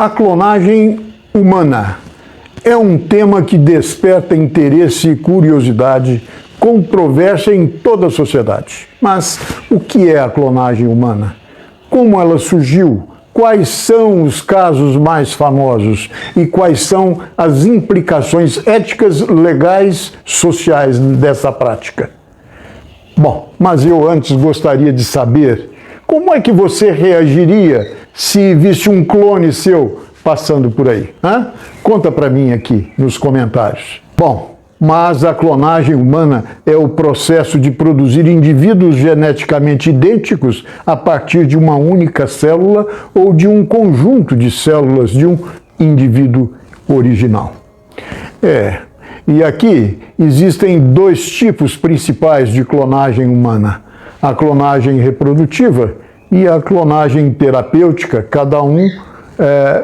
A clonagem humana é um tema que desperta interesse e curiosidade, controvérsia em toda a sociedade. Mas o que é a clonagem humana? Como ela surgiu? Quais são os casos mais famosos? E quais são as implicações éticas, legais, sociais dessa prática? Bom, mas eu antes gostaria de saber como é que você reagiria se visse um clone seu passando por aí? Hã? Conta para mim aqui nos comentários. Bom, mas a clonagem humana é o processo de produzir indivíduos geneticamente idênticos a partir de uma única célula ou de um conjunto de células de um indivíduo original. E aqui existem dois tipos principais de clonagem humana: a clonagem reprodutiva e a clonagem terapêutica, cada um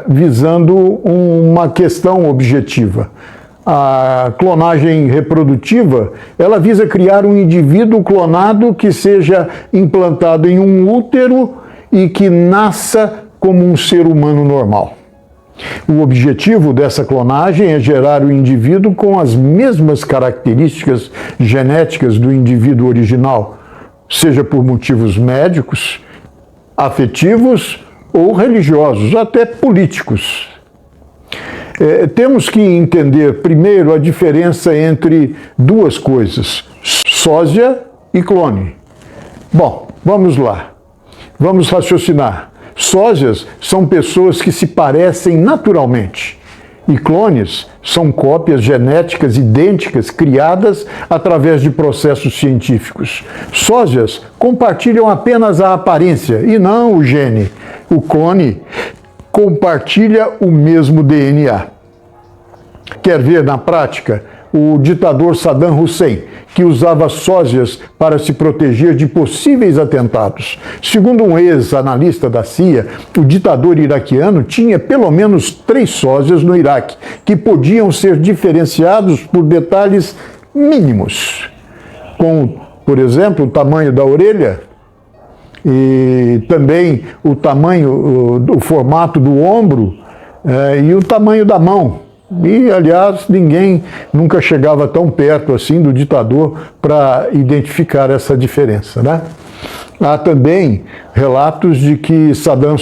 visando uma questão objetiva. A clonagem reprodutiva, ela visa criar um indivíduo clonado que seja implantado em um útero e que nasça como um ser humano normal. O objetivo dessa clonagem é gerar o indivíduo com as mesmas características genéticas do indivíduo original, seja por motivos médicos, afetivos ou religiosos, até políticos. Temos que entender primeiro a diferença entre duas coisas: sósia e clone. Bom, vamos lá. Vamos raciocinar. Sósias são pessoas que se parecem naturalmente, e clones são cópias genéticas idênticas criadas através de processos científicos. Sósias compartilham apenas a aparência e não o gene. O clone compartilha o mesmo DNA. Quer ver na prática? O ditador Saddam Hussein, que usava sósias para se proteger de possíveis atentados. Segundo um ex-analista da CIA, o ditador iraquiano tinha pelo menos 3 sósias no Iraque, que podiam ser diferenciados por detalhes mínimos, como, por exemplo, o tamanho da orelha e também o tamanho, o formato do ombro e o tamanho da mão. E, aliás, ninguém nunca chegava tão perto assim do ditador para identificar essa diferença, né? Há também relatos de que Saddam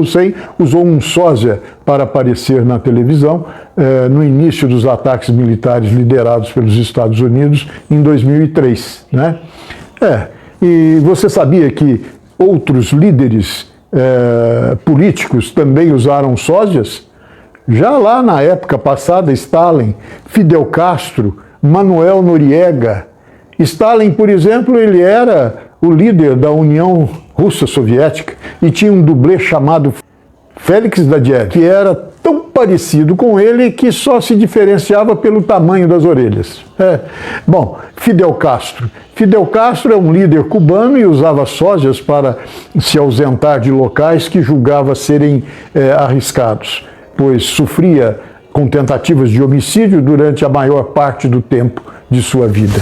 Hussein usou um sósia para aparecer na televisão no início dos ataques militares liderados pelos Estados Unidos em 2003, né? E você sabia que outros líderes políticos também usaram sósias? Já lá na época passada, Stalin, Fidel Castro, Manuel Noriega. Stalin, por exemplo, ele era o líder da União Russa Soviética e tinha um dublê chamado Félix Dadiev, que era tão parecido com ele que só se diferenciava pelo tamanho das orelhas. Bom, Fidel Castro. Fidel Castro é um líder cubano e usava sósias para se ausentar de locais que julgava serem arriscados, pois sofria com tentativas de homicídio durante a maior parte do tempo de sua vida.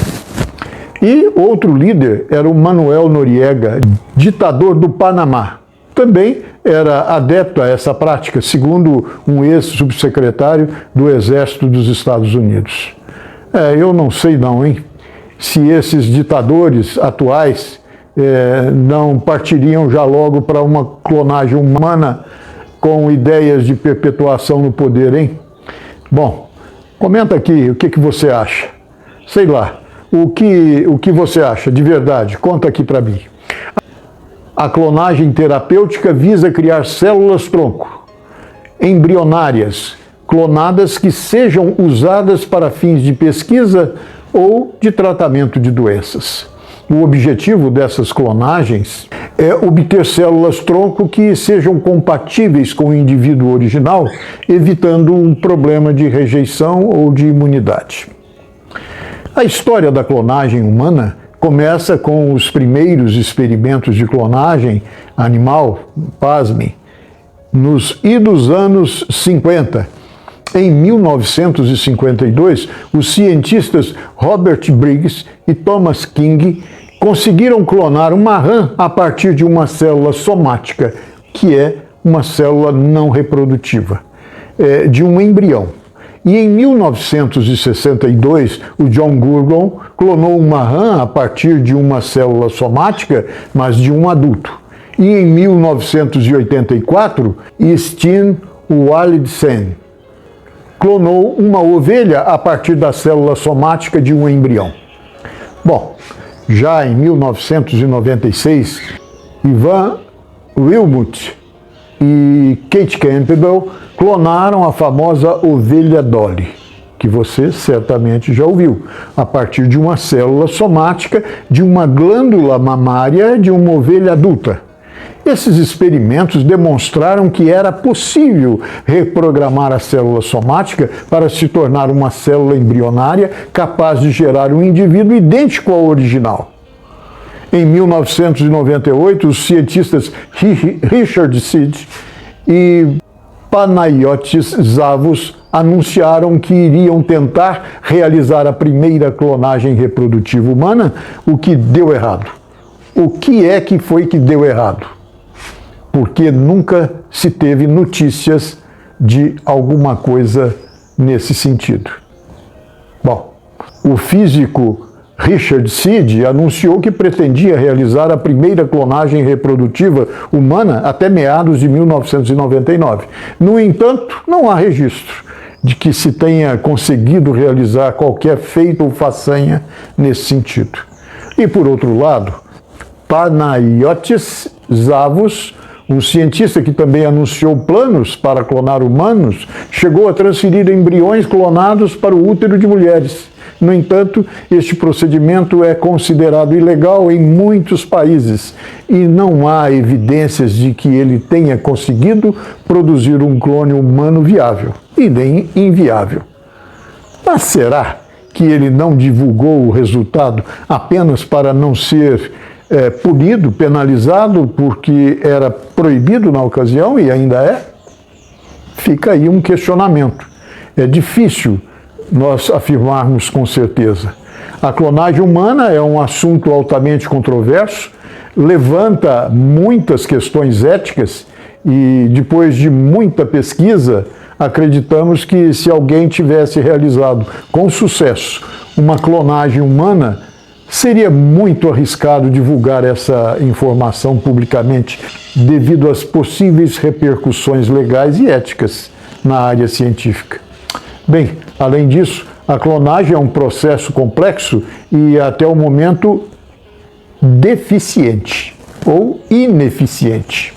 E outro líder era o Manuel Noriega, ditador do Panamá. Também era adepto a essa prática, segundo um ex-subsecretário do Exército dos Estados Unidos. Eu não sei não, hein? Se esses ditadores atuais não partiriam já logo para uma clonagem humana com ideias de perpetuação no poder, hein? Bom, comenta aqui o que você acha. Sei lá, o que você acha de verdade? Conta aqui para mim. A clonagem terapêutica visa criar células-tronco embrionárias, clonadas que sejam usadas para fins de pesquisa ou de tratamento de doenças. O objetivo dessas clonagens é obter células-tronco que sejam compatíveis com o indivíduo original, evitando um problema de rejeição ou de imunidade. A história da clonagem humana começa com os primeiros experimentos de clonagem animal, pasmem, nos idos anos 50. Em 1952, os cientistas Robert Briggs e Thomas King conseguiram clonar uma rã a partir de uma célula somática, que é uma célula não reprodutiva, de um embrião. E em 1962, o John Gurdon clonou uma rã a partir de uma célula somática, mas de um adulto. E em 1984, Steen Walidsen clonou uma ovelha a partir da célula somática de um embrião. Bom, já em 1996, Ivan Wilmut e Kate Campbell clonaram a famosa ovelha Dolly, que você certamente já ouviu, a partir de uma célula somática de uma glândula mamária de uma ovelha adulta. Esses experimentos demonstraram que era possível reprogramar a célula somática para se tornar uma célula embrionária capaz de gerar um indivíduo idêntico ao original. Em 1998, os cientistas Richard Seed e Panayotis Zavos anunciaram que iriam tentar realizar a primeira clonagem reprodutiva humana, o que deu errado. O que é que foi que deu errado? Porque nunca se teve notícias de alguma coisa nesse sentido. Bom, o físico Richard Seed anunciou que pretendia realizar a primeira clonagem reprodutiva humana até meados de 1999. No entanto, não há registro de que se tenha conseguido realizar qualquer feito ou façanha nesse sentido. E por outro lado, Panayotis Zavos, um cientista que também anunciou planos para clonar humanos, chegou a transferir embriões clonados para o útero de mulheres. No entanto, este procedimento é considerado ilegal em muitos países e não há evidências de que ele tenha conseguido produzir um clone humano viável e nem inviável. Mas será que ele não divulgou o resultado apenas para não ser punido, penalizado, porque era proibido na ocasião e ainda é? Fica aí um questionamento. É difícil nós afirmarmos com certeza. A clonagem humana é um assunto altamente controverso, levanta muitas questões éticas e, depois de muita pesquisa, acreditamos que se alguém tivesse realizado com sucesso uma clonagem humana, seria muito arriscado divulgar essa informação publicamente devido às possíveis repercussões legais e éticas na área científica. Bem, além disso, a clonagem é um processo complexo e, até o momento, deficiente ou ineficiente.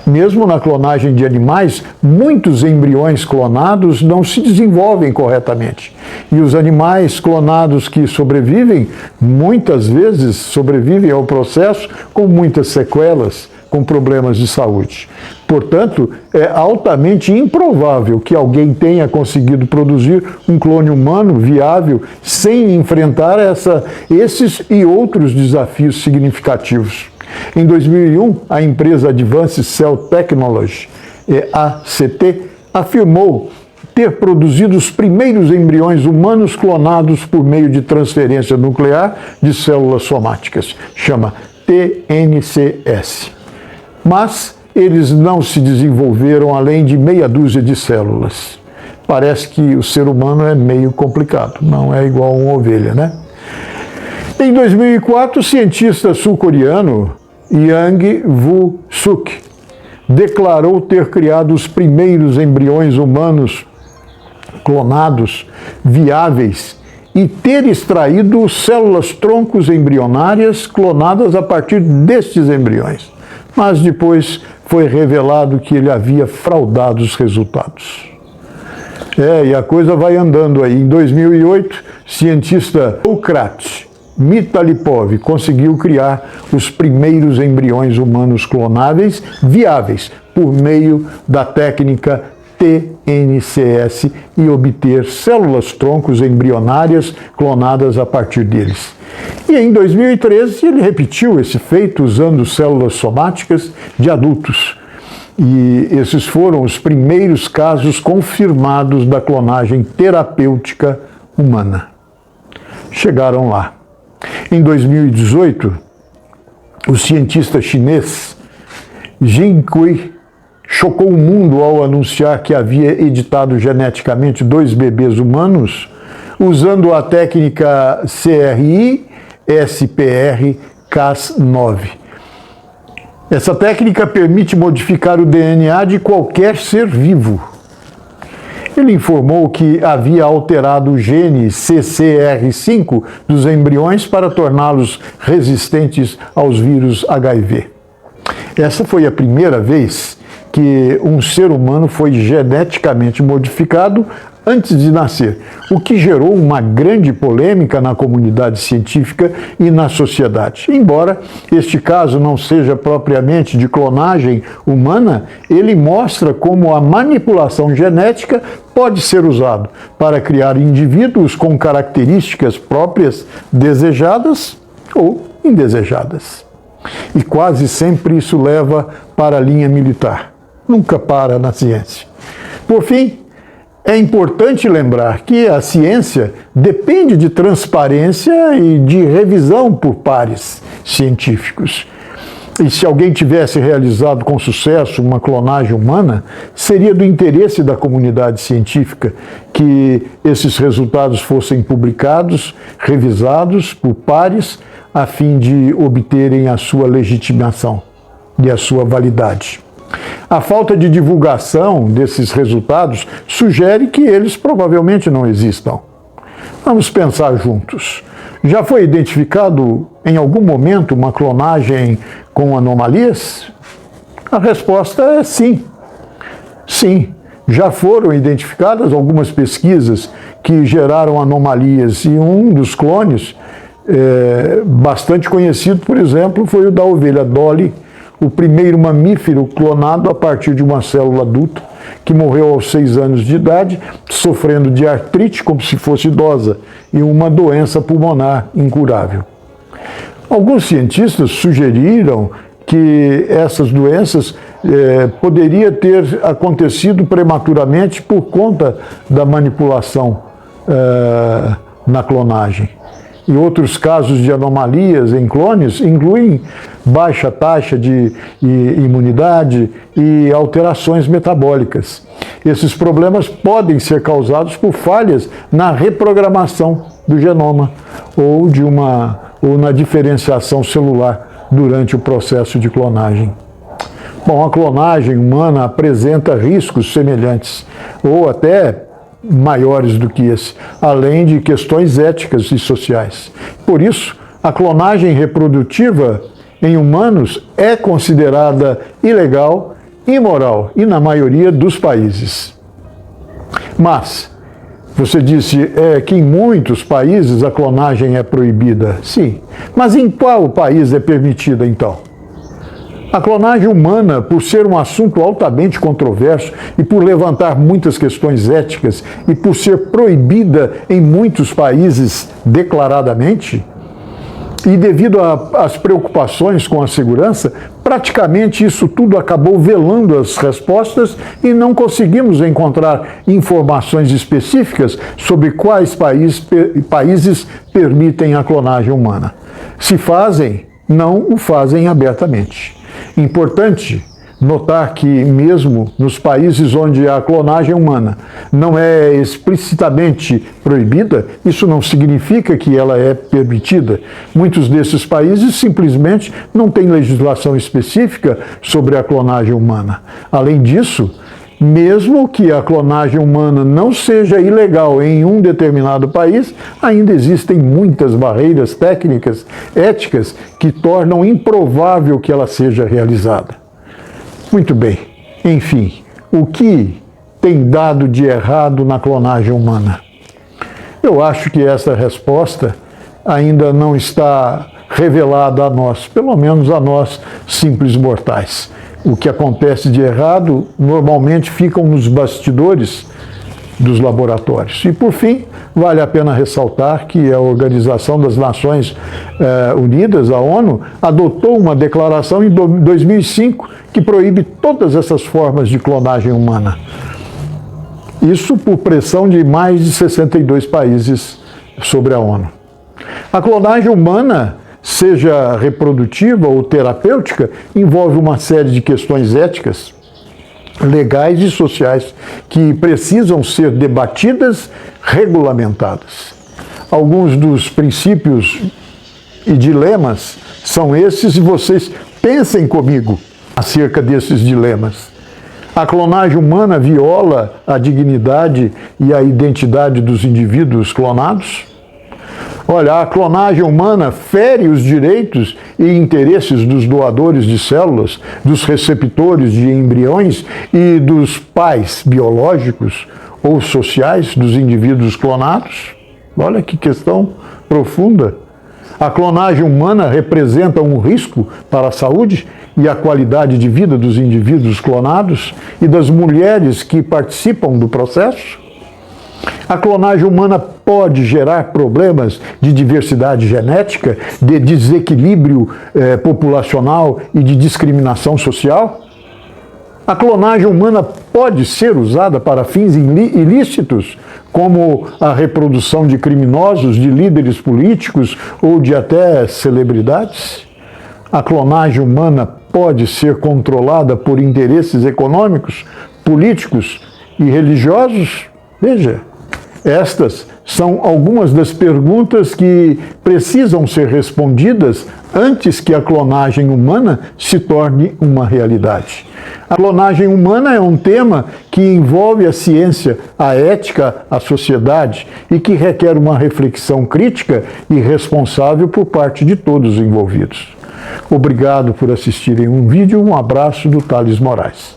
Mesmo na clonagem de animais, muitos embriões clonados não se desenvolvem corretamente. E os animais clonados que sobrevivem, muitas vezes sobrevivem ao processo com muitas sequelas, com problemas de saúde. Portanto, é altamente improvável que alguém tenha conseguido produzir um clone humano viável sem enfrentar esses e outros desafios significativos. Em 2001, a empresa Advanced Cell Technology, ACT, afirmou ter produzido os primeiros embriões humanos clonados por meio de transferência nuclear de células somáticas, chama TNCS. Mas eles não se desenvolveram além de meia dúzia de células. Parece que o ser humano é meio complicado, não é igual a uma ovelha, né? Em 2004, o cientista sul-coreano Yang Woo-suk declarou ter criado os primeiros embriões humanos clonados viáveis e ter extraído células-troncos embrionárias clonadas a partir destes embriões. Mas depois foi revelado que ele havia fraudado os resultados. E a coisa vai andando aí. Em 2008, cientista Sokrat Mitalipov conseguiu criar os primeiros embriões humanos clonáveis viáveis por meio da técnica TNCS e obter células-troncos embrionárias clonadas a partir deles. E em 2013 ele repetiu esse feito usando células somáticas de adultos. E esses foram os primeiros casos confirmados da clonagem terapêutica humana. Chegaram lá. Em 2018, o cientista chinês Jinkui chocou o mundo ao anunciar que havia editado geneticamente 2 bebês humanos usando a técnica CRISPR-Cas9. Essa técnica permite modificar o DNA de qualquer ser vivo. Ele informou que havia alterado o gene CCR5 dos embriões para torná-los resistentes aos vírus HIV. Essa foi a primeira vez que um ser humano foi geneticamente modificado antes de nascer, o que gerou uma grande polêmica na comunidade científica e na sociedade. Embora este caso não seja propriamente de clonagem humana, ele mostra como a manipulação genética pode ser usado para criar indivíduos com características próprias desejadas ou indesejadas. E quase sempre isso leva para a linha militar, nunca para na ciência. Por fim, é importante lembrar que a ciência depende de transparência e de revisão por pares científicos. E se alguém tivesse realizado com sucesso uma clonagem humana, seria do interesse da comunidade científica que esses resultados fossem publicados, revisados por pares, a fim de obterem a sua legitimação e a sua validade. A falta de divulgação desses resultados sugere que eles provavelmente não existam. Vamos pensar juntos. Já foi identificado em algum momento uma clonagem com anomalias? A resposta é sim. Sim, já foram identificadas algumas pesquisas que geraram anomalias e um dos clones, bastante conhecido, por exemplo, foi o da ovelha Dolly, o primeiro mamífero clonado a partir de uma célula adulta, que morreu aos 6 anos de idade, sofrendo de artrite como se fosse idosa e uma doença pulmonar incurável. Alguns cientistas sugeriram que essas doenças poderiam ter acontecido prematuramente por conta da manipulação na clonagem. E outros casos de anomalias em clones incluem baixa taxa de imunidade e alterações metabólicas. Esses problemas podem ser causados por falhas na reprogramação do genoma ou na diferenciação celular durante o processo de clonagem. Bom, a clonagem humana apresenta riscos semelhantes ou até maiores do que esse, além de questões éticas e sociais. Por isso, a clonagem reprodutiva em humanos é considerada ilegal, imoral e na maioria dos países. Mas, você disse que em muitos países a clonagem é proibida. Sim, mas em qual país é permitida então? A clonagem humana, por ser um assunto altamente controverso e por levantar muitas questões éticas e por ser proibida em muitos países declaradamente, e devido às preocupações com a segurança, praticamente isso tudo acabou velando as respostas e não conseguimos encontrar informações específicas sobre quais países permitem a clonagem humana. Se fazem, não o fazem abertamente. Importante notar que mesmo nos países onde a clonagem humana não é explicitamente proibida, isso não significa que ela é permitida. Muitos desses países simplesmente não têm legislação específica sobre a clonagem humana. Além disso, mesmo que a clonagem humana não seja ilegal em um determinado país, ainda existem muitas barreiras técnicas, éticas, que tornam improvável que ela seja realizada. Muito bem. Enfim, o que tem dado de errado na clonagem humana? Eu acho que essa resposta ainda não está revelada a nós, pelo menos a nós simples mortais. O que acontece de errado normalmente ficam nos bastidores dos laboratórios. E, por fim, vale a pena ressaltar que a Organização das Nações Unidas, a ONU, adotou uma declaração em 2005 que proíbe todas essas formas de clonagem humana. Isso por pressão de mais de 62 países sobre a ONU. A clonagem humana, seja reprodutiva ou terapêutica, envolve uma série de questões éticas legais e sociais que precisam ser debatidas, regulamentadas. Alguns dos princípios e dilemas são esses, e vocês pensem comigo acerca desses dilemas. A clonagem humana viola a dignidade e a identidade dos indivíduos clonados? Olha, a clonagem humana fere os direitos e interesses dos doadores de células, dos receptores de embriões e dos pais biológicos ou sociais dos indivíduos clonados? Olha que questão profunda. A clonagem humana representa um risco para a saúde e a qualidade de vida dos indivíduos clonados e das mulheres que participam do processo? A clonagem humana pode gerar problemas de diversidade genética, de desequilíbrio populacional e de discriminação social? A clonagem humana pode ser usada para fins ilícitos, como a reprodução de criminosos, de líderes políticos ou de até celebridades? A clonagem humana pode ser controlada por interesses econômicos, políticos e religiosos? Veja, estas são algumas das perguntas que precisam ser respondidas antes que a clonagem humana se torne uma realidade. A clonagem humana é um tema que envolve a ciência, a ética, a sociedade e que requer uma reflexão crítica e responsável por parte de todos os envolvidos. Obrigado por assistirem um vídeo. Um abraço do Thales Moraes.